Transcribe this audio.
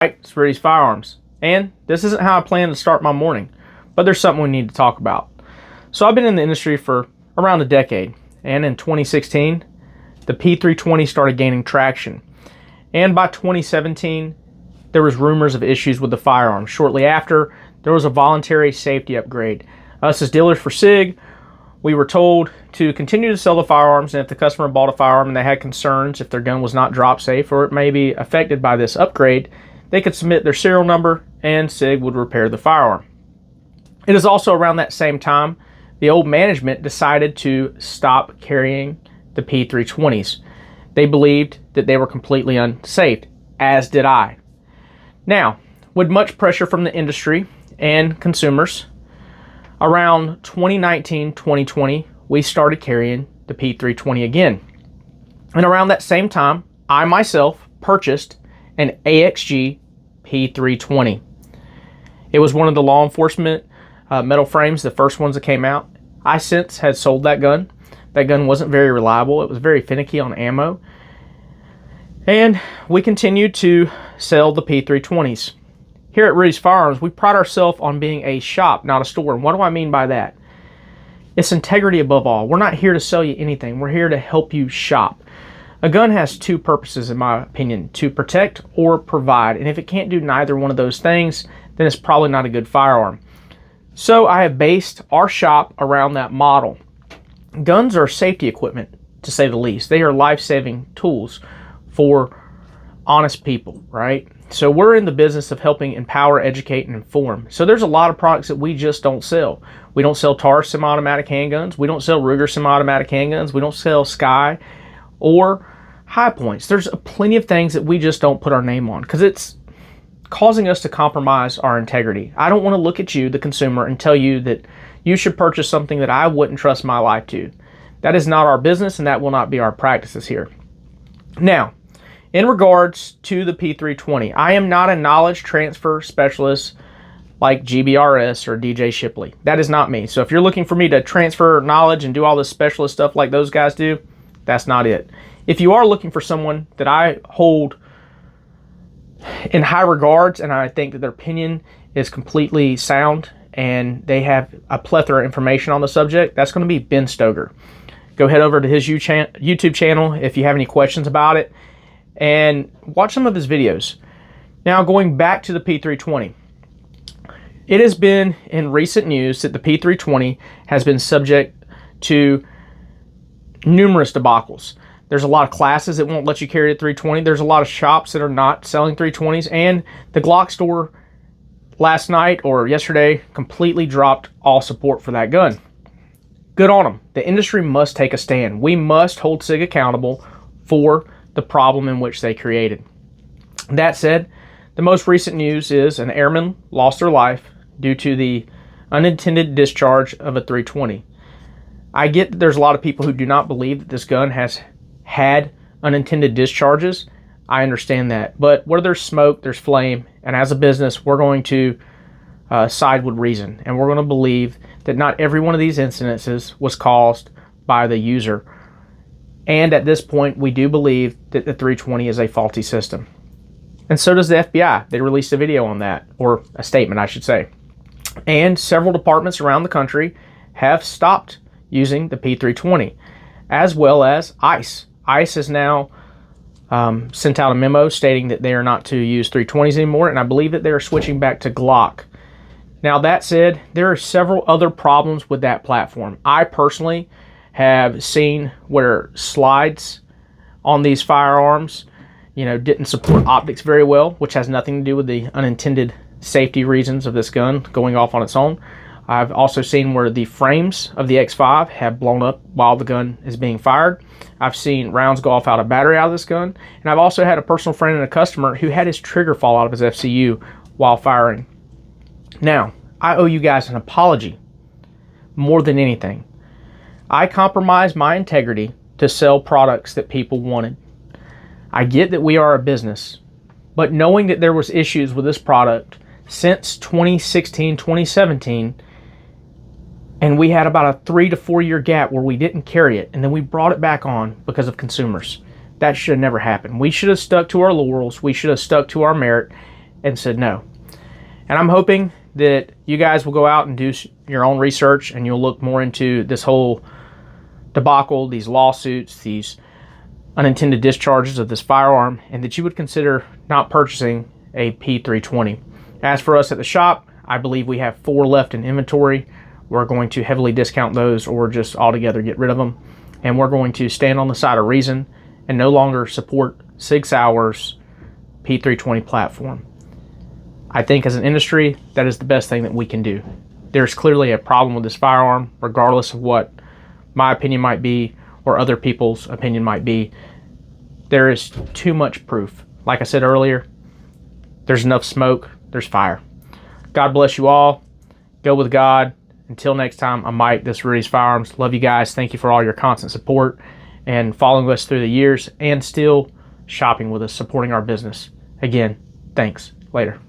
Right, it's Rudy's Firearms, and this isn't how I plan to start my morning, but there's something we need to talk about. So I've been in the industry for around a decade, and in 2016, the P320 started gaining traction, and by 2017, there was rumors of issues with the firearm. Shortly after, there was a voluntary safety upgrade. Us as dealers for SIG, we were told to continue to sell the firearms, and if the customer bought a firearm and they had concerns if their gun was not drop safe or it may be affected by this upgrade, they could submit their serial number and SIG would repair the firearm. It is also around that same time the old management decided to stop carrying the P320s. They believed that they were completely unsafe, as did I. Now, with much pressure from the industry and consumers, around 2019-2020, we started carrying the P320 again. And around that same time, I myself purchased an AXG P320. It was one of the law enforcement metal frames, the first ones that came out. I since had sold that gun. That gun wasn't very reliable. It was very finicky on ammo. And we continued to sell the P320s. Here at Rudy's Firearms, we pride ourselves on being a shop, not a store. And what do I mean by that? It's integrity above all. We're not here to sell you anything. We're here to help you shop. A gun has two purposes, in my opinion, to protect or provide. And if it can't do neither one of those things, then it's probably not a good firearm. So I have based our shop around that model. Guns are safety equipment, to say the least. They are life-saving tools for honest people, right? So we're in the business of helping empower, educate, and inform. So there's a lot of products that we just don't sell. We don't sell Taurus semi-automatic handguns. We don't sell Ruger semi-automatic handguns. We don't sell Sky or High Points. There's plenty of things that we just don't put our name on because it's causing us to compromise our integrity. I don't want to look at you, the consumer, and tell you that you should purchase something that I wouldn't trust my life to. That is not our business, and that will not be our practices here. Now, in regards to the P320, I am not a knowledge transfer specialist like GBRS or DJ Shipley. That is not me. So if you're looking for me to transfer knowledge and do all this specialist stuff like those guys do, that's not it. If you are looking for someone that I hold in high regards and I think that their opinion is completely sound and they have a plethora of information on the subject, that's going to be Ben Stoger. Go head over to his YouTube channel if you have any questions about it and watch some of his videos. Now, going back to the P320, it has been in recent news that the P320 has been subject to numerous debacles. There's a lot of classes that won't let you carry a 320. There's a lot of shops that are not selling 320s, and the Glock store last night or yesterday completely dropped all support for that gun. Good on them. The industry must take a stand. We must hold SIG accountable for the problem in which they created. That said, the most recent news is an airman lost their life due to the unintended discharge of a 320. I get that there's a lot of people who do not believe that this gun has had unintended discharges. I understand that. But where there's smoke, there's flame. And as a business, we're going to side with reason. And we're going to believe that not every one of these incidences was caused by the user. And at this point, we do believe that the 320 is a faulty system. And so does the FBI. They released a video on that, or a statement, I should say. And several departments around the country have stopped using the P320, as well as ICE. ICE has now sent out a memo stating that they are not to use 320s anymore, and I believe that they are switching back to Glock. Now, that said, there are several other problems with that platform. I personally have seen where slides on these firearms, didn't support optics very well, which has nothing to do with the unintended safety reasons of this gun going off on its own. I've also seen where the frames of the X5 have blown up while the gun is being fired. I've seen rounds go off out of battery out of this gun. And I've also had a personal friend and a customer who had his trigger fall out of his FCU while firing. Now, I owe you guys an apology more than anything. I compromised my integrity to sell products that people wanted. I get that we are a business, but knowing that there was issues with this product since 2016, 2017, and we had about a 3 to 4 year gap where we didn't carry it, and then we brought it back on because of consumers. That should have never happened. We should have stuck to our laurels. We should have stuck to our merit and said no. And I'm hoping that you guys will go out and do your own research, and you'll look more into this whole debacle, these lawsuits, these unintended discharges of this firearm, and that you would consider not purchasing a P320. As for us at the shop, I believe we have 4 left in inventory. We're going to heavily discount those or just altogether get rid of them. And we're going to stand on the side of reason and no longer support Sig Sauer's P320 platform. I think as an industry, that is the best thing that we can do. There's clearly a problem with this firearm, regardless of what my opinion might be or other people's opinion might be. There is too much proof. Like I said earlier, there's enough smoke, there's fire. God bless you all. Go with God. Until next time, I'm Mike. This is Rudy's Firearms. Love you guys. Thank you for all your constant support and following us through the years and still shopping with us, supporting our business. Again, thanks. Later.